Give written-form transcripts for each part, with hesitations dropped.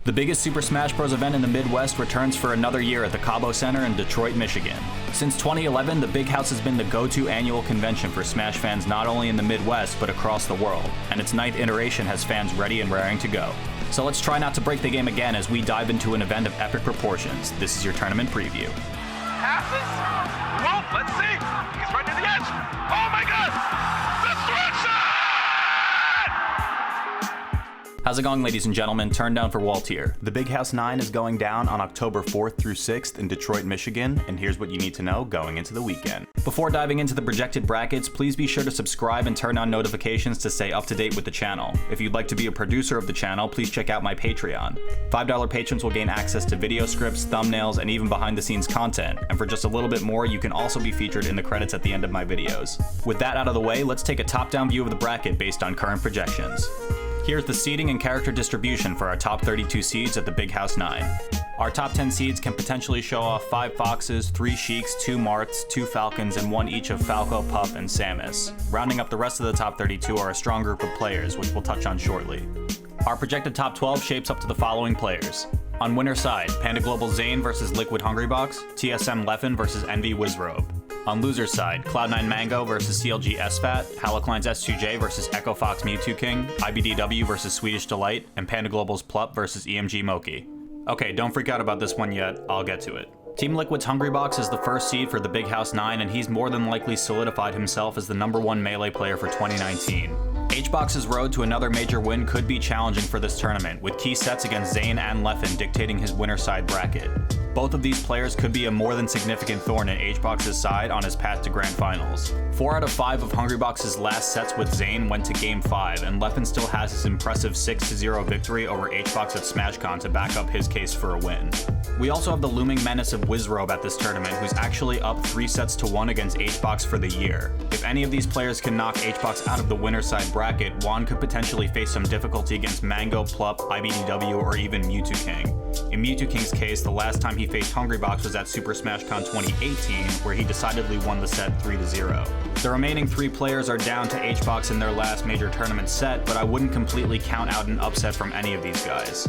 The biggest Super Smash Bros. Event in the Midwest returns for another year at the Cabo Center in Detroit, Michigan. Since 2011, the Big House has been the go-to annual convention for Smash fans not only in the Midwest, but across the world, and its 9th iteration has fans ready and raring to go. So let's try not to break the game again as we dive into an event of epic proportions. This is your tournament preview. Passes? Whoa, let's see. He's right near the edge. Oh my God! Destruction! How's it going, ladies and gentlemen? Turndownforwalt here. The Big House 9 is going down on October 4th through 6th in Detroit, Michigan, and here's what you need to know going into the weekend. Before diving into the projected brackets, please be sure to subscribe and turn on notifications to stay up to date with the channel. If you'd like to be a producer of the channel, please check out my Patreon. $5 patrons will gain access to video scripts, thumbnails, and even behind-the-scenes content, and for just a little bit more, you can also be featured in the credits at the end of my videos. With that out of the way, let's take a top-down view of the bracket based on current projections. Here's the seeding and character distribution for our top 32 seeds at the Big House 9. Our top 10 seeds can potentially show off 5 Foxes, 3 Sheiks, 2 Marths, 2 Falcons, and 1 each of Falco, Puff, and Samus. Rounding up the rest of the top 32 are a strong group of players, which we'll touch on shortly. Our projected top 12 shapes up to the following players. On winner's side, Panda Global Zane versus Liquid Hungrybox, TSM Leffen versus Envy Wizrobe. On loser's side, Cloud9 Mango versus CLG SFAT, Halocline's S2J versus Echo Fox Mewtwo King, IBDW versus Swedish Delight, and Panda Global's Plup versus EMG Moki. Okay, don't freak out about this one yet, I'll get to it. Team Liquid's Hungrybox is the first seed for the Big House 9, and he's more than likely solidified himself as the #1 Melee player for 2019. HBox's road to another major win could be challenging for this tournament, with key sets against Zane and Leffen dictating his winner side bracket. Both of these players could be a more than significant thorn in HBox's side on his path to Grand Finals. 4 out of 5 of Hungrybox's last sets with Zane went to Game 5, and Leffen still has his impressive 6-0 victory over HBox at SmashCon to back up his case for a win. We also have the looming menace of Wizrobe at this tournament, who's actually up 3-1 against HBox for the year. If any of these players can knock HBox out of the winner side bracket, Juan could potentially face some difficulty against Mango, Plup, IBDW, or even Mewtwo King. In Mewtwo King's case, the last time he faced Hungrybox was at Super Smash Con 2018, where he decidedly won the set 3-0. The remaining 3 players are down to HBox in their last major tournament set, but I wouldn't completely count out an upset from any of these guys.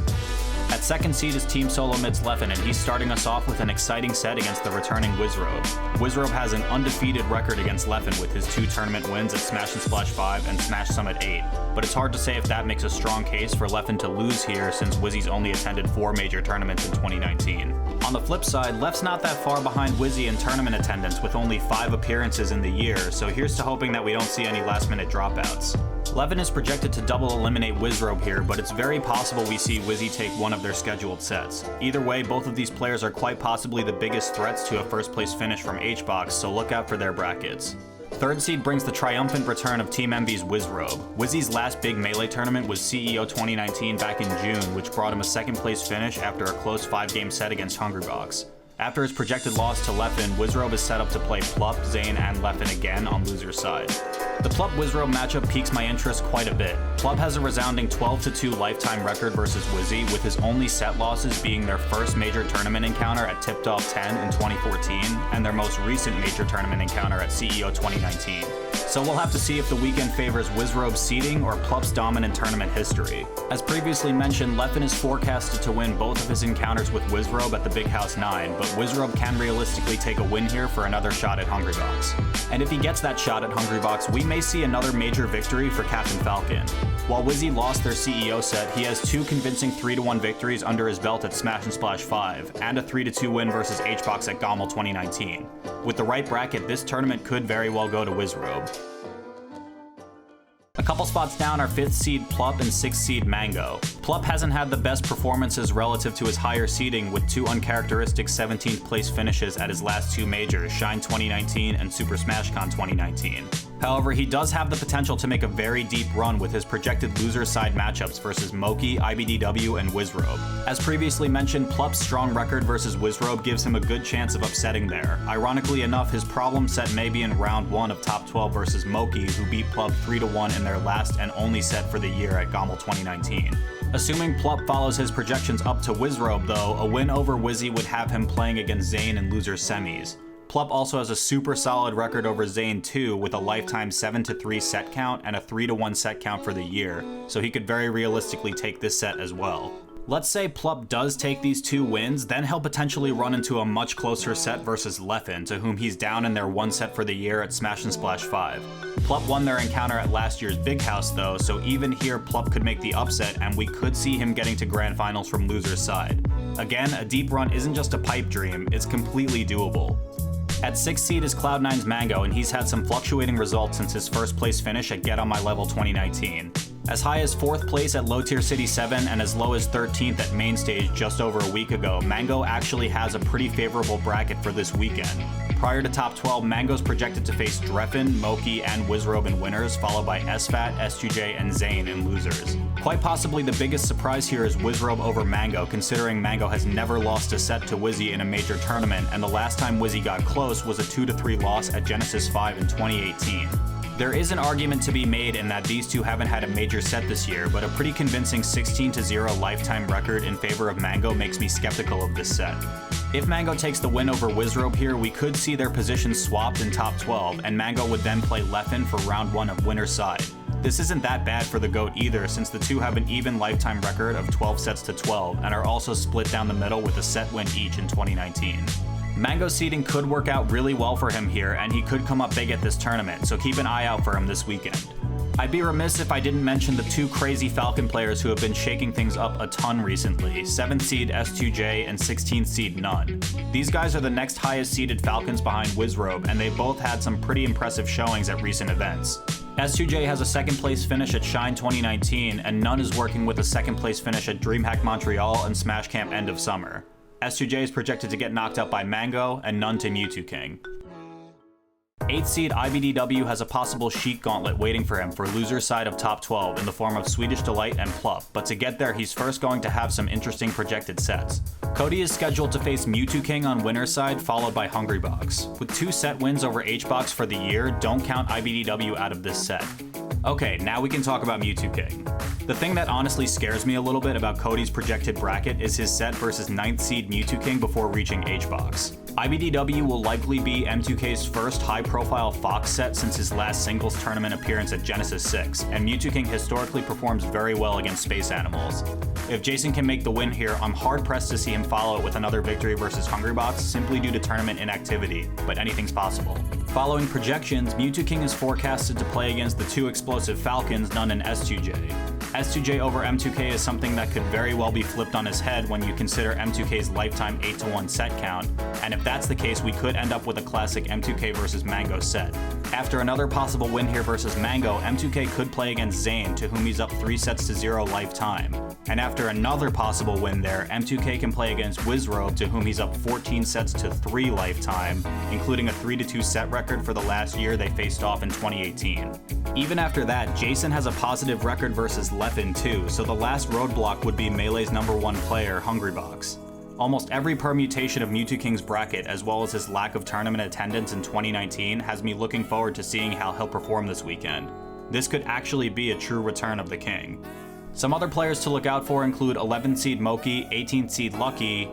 At second seed is Team Solo Mid's Leffen, and he's starting us off with an exciting set against the returning Wizrobe. Wizrobe has an undefeated record against Leffen with his 2 tournament wins at Smash and Splash 5 and Smash Summit 8, but it's hard to say if that makes a strong case for Leffen to lose here since Wizzy's only attended 4 major tournaments in 2019. On the flip side, Left's not that far behind Wizzy in tournament attendance with only 5 appearances in the year, so here's to hoping that we don't see any last-minute dropouts. Leffen is projected to double eliminate Wizrobe here, but it's very possible we see Wizzy take one of their scheduled sets. Either way, both of these players are quite possibly the biggest threats to a first place finish from HBox, so look out for their brackets. Third seed brings the triumphant return of Team Envy's Wizrobe. Wizzy's last big Melee tournament was CEO 2019 back in June, which brought him a second place finish after a close 5-game set against Hungrybox. After his projected loss to Leffen, Wizrobe is set up to play Plup, Zane, and Leffen again on loser's side. The Plup-Wizrobe matchup piques my interest quite a bit. Plup has a resounding 12-2 lifetime record versus Wizzy, with his only set losses being their first major tournament encounter at Tipped Off 10 in 2014, and their most recent major tournament encounter at CEO 2019. So we'll have to see if the weekend favors Wizrobe's seeding or Plup's dominant tournament history. As previously mentioned, Leffen is forecasted to win both of his encounters with Wizrobe at the Big House 9, but Wizrobe can realistically take a win here for another shot at Hungrybox. And if he gets that shot at Hungrybox, we may see another major victory for Captain Falcon. While Wizzy lost their CEO set, he has 2 convincing 3-1 victories under his belt at Smash and Splash 5, and a 3-2 win versus HBox at GOML 2019. With the right bracket, this tournament could very well go to Wizrobe. A couple spots down are 5th seed Plup and 6th seed Mango. Plup hasn't had the best performances relative to his higher seeding, with 2 uncharacteristic 17th place finishes at his last 2 majors, Shine 2019 and Super Smash Con 2019. However, he does have the potential to make a very deep run with his projected loser side matchups versus Moki, IBDW, and Wizrobe. As previously mentioned, Plup's strong record versus Wizrobe gives him a good chance of upsetting there. Ironically enough, his problem set may be in round 1 of top 12 versus Moki, who beat Plup 3-1 in their last and only set for the year at GOML 2019. Assuming Plup follows his projections up to Wizrobe though, a win over Wizzy would have him playing against Zane in loser semis. Plup also has a super solid record over Zane too, with a lifetime 7-3 set count and a 3-1 set count for the year, so he could very realistically take this set as well. Let's say Plup does take these 2 wins, then he'll potentially run into a much closer set versus Leffen, to whom he's down in their 1 set for the year at Smash and Splash 5. Plup won their encounter at last year's Big House though, so even here Plup could make the upset and we could see him getting to Grand Finals from loser's side. Again, a deep run isn't just a pipe dream, it's completely doable. At 6th seed is Cloud9's Mango, and he's had some fluctuating results since his first place finish at Get On My Level 2019. As high as 4th place at Low Tier City 7 and as low as 13th at Main Stage just over a week ago, Mango actually has a pretty favorable bracket for this weekend. Prior to top 12, Mango's projected to face Dreffen, Moki, and Wizrobe in winners, followed by SFAT, S2J, and Zane in losers. Quite possibly the biggest surprise here is Wizrobe over Mango, considering Mango has never lost a set to Wizzy in a major tournament, and the last time Wizzy got close was a 2-3 loss at Genesis 5 in 2018. There is an argument to be made in that these two haven't had a major set this year, but a pretty convincing 16-0 lifetime record in favor of Mango makes me skeptical of this set. If Mango takes the win over Wizrobe here, we could see their positions swapped in top 12, and Mango would then play Leffen for round 1 of winner's side. This isn't that bad for the GOAT either, since the two have an even lifetime record of 12 sets to 12, and are also split down the middle with a set win each in 2019. Mango's seeding could work out really well for him here, and he could come up big at this tournament, so keep an eye out for him this weekend. I'd be remiss if I didn't mention the 2 crazy Falcon players who have been shaking things up a ton recently, 7th seed S2J and 16th seed None. These guys are the next highest seeded Falcons behind Wizrobe, and they both had some pretty impressive showings at recent events. S2J has a 2nd place finish at Shine 2019, and None is working with a 2nd place finish at DreamHack Montreal and Smash Camp End of Summer. S2J is projected to get knocked out by Mango, and None to Mewtwo King. 8th seed IBDW has a possible Sheik gauntlet waiting for him for loser's side of top 12 in the form of Swedish Delight and Plup, but to get there he's first going to have some interesting projected sets. Cody is scheduled to face Mewtwo King on winner's side, followed by Hungrybox. With 2 set wins over HBox for the year, don't count IBDW out of this set. Okay, now we can talk about Mewtwo King. The thing that honestly scares me a little bit about Cody's projected bracket is his set versus 9th seed Mewtwo King before reaching HBox. IBDW will likely be M2K's first high-profile Fox set since his last singles tournament appearance at Genesis 6, and Mewtwo King historically performs very well against space animals. If Jason can make the win here, I'm hard-pressed to see him follow it with another victory versus Hungrybox simply due to tournament inactivity, but anything's possible. Following projections, Mewtwo King is forecasted to play against the 2 explosive Falcons, None and S2J. S2J over M2K is something that could very well be flipped on his head when you consider M2K's lifetime 8-1 set count, and if that's the case, we could end up with a classic M2K versus Mango set. After another possible win here versus Mango, M2K could play against Zane, to whom he's up 3 sets to 0 lifetime. And after another possible win there, M2K can play against Wizrobe, to whom he's up 14 sets to 3 lifetime, including a 3-2 set record for the last year they faced off in 2018. Even after that, Jason has a positive record versus Leffen too, so the last roadblock would be Melee's #1 player, Hungrybox. Almost every permutation of Mewtwo King's bracket, as well as his lack of tournament attendance in 2019, has me looking forward to seeing how he'll perform this weekend. This could actually be a true return of the King. Some other players to look out for include 11th seed Moki, 18th seed Lucky,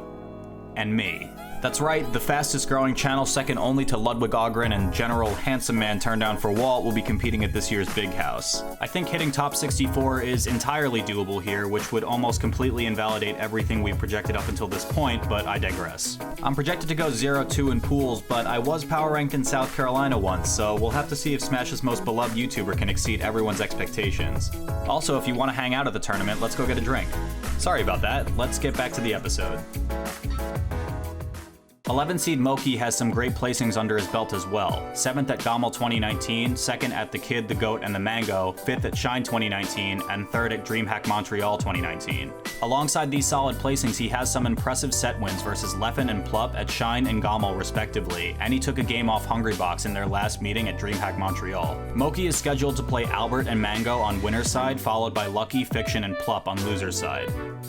and me. That's right, the fastest growing channel second only to Ludwig Ogren and General Handsome Man turndownforwalt will be competing at this year's Big House. I think hitting top 64 is entirely doable here, which would almost completely invalidate everything we've projected up until this point, but I digress. I'm projected to go 0-2 in pools, but I was power ranked in South Carolina once, so we'll have to see if Smash's most beloved YouTuber can exceed everyone's expectations. Also, if you want to hang out at the tournament, let's go get a drink. Sorry about that, let's get back to the episode. 11th seed Moki has some great placings under his belt as well. 7th at Gommel 2019, 2nd at The Kid, The Goat, and The Mango, 5th at Shine 2019, and 3rd at DreamHack Montreal 2019. Alongside these solid placings, he has some impressive set wins versus Leffen and Plup at Shine and Gommel respectively, and he took a game off Hungrybox in their last meeting at DreamHack Montreal. Moki is scheduled to play Albert and Mango on winner's side, followed by Lucky, Fiction, and Plup on loser's side.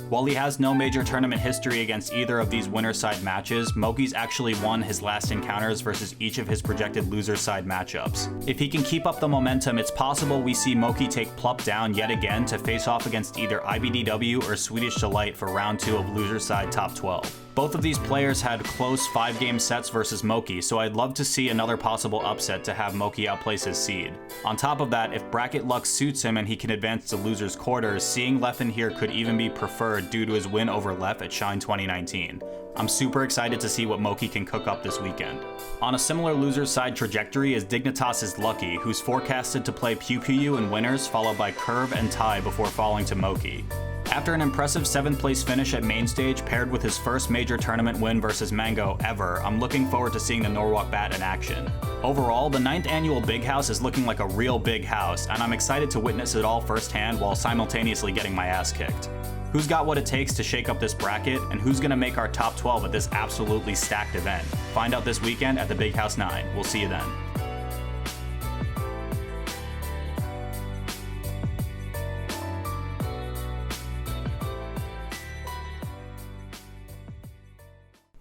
While he has no major tournament history against either of these winner's side matches, Moki's actually won his last encounters versus each of his projected loser's side matchups. If he can keep up the momentum, it's possible we see Moki take Plup down yet again to face off against either IBDW or Swedish Delight for round 2 of loser's side top 12. Both of these players had close 5-game sets versus Moki, so I'd love to see another possible upset to have Moki outplace his seed. On top of that, if bracket luck suits him and he can advance to losers quarters, seeing Lef in here could even be preferred due to his win over Lef at Shine 2019. I'm super excited to see what Moki can cook up this weekend. On a similar loser's side trajectory is Dignitas' Lucky, who's forecasted to play Pew Pew in winners followed by Curve and Ty before falling to Moki. After an impressive 7th place finish at main stage paired with his first major tournament win versus Mango ever, I'm looking forward to seeing the Norwalk Bat in action. Overall, the 9th annual Big House is looking like a real big house, and I'm excited to witness it all firsthand while simultaneously getting my ass kicked. Who's got what it takes to shake up this bracket, and who's gonna make our top 12 at this absolutely stacked event? Find out this weekend at the Big House 9. We'll see you then.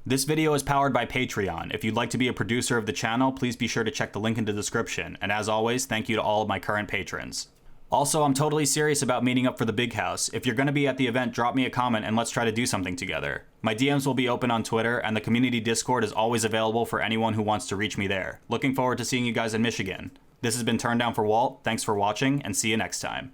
This video is powered by Patreon. If you'd like to be a producer of the channel, please be sure to check the link in the description. And as always, thank you to all of my current patrons. Also, I'm totally serious about meeting up for the Big House. If you're going to be at the event, drop me a comment and let's try to do something together. My DMs will be open on Twitter, and the community Discord is always available for anyone who wants to reach me there. Looking forward to seeing you guys in Michigan. This has been Turndown for Walt. Thanks for watching, and see you next time.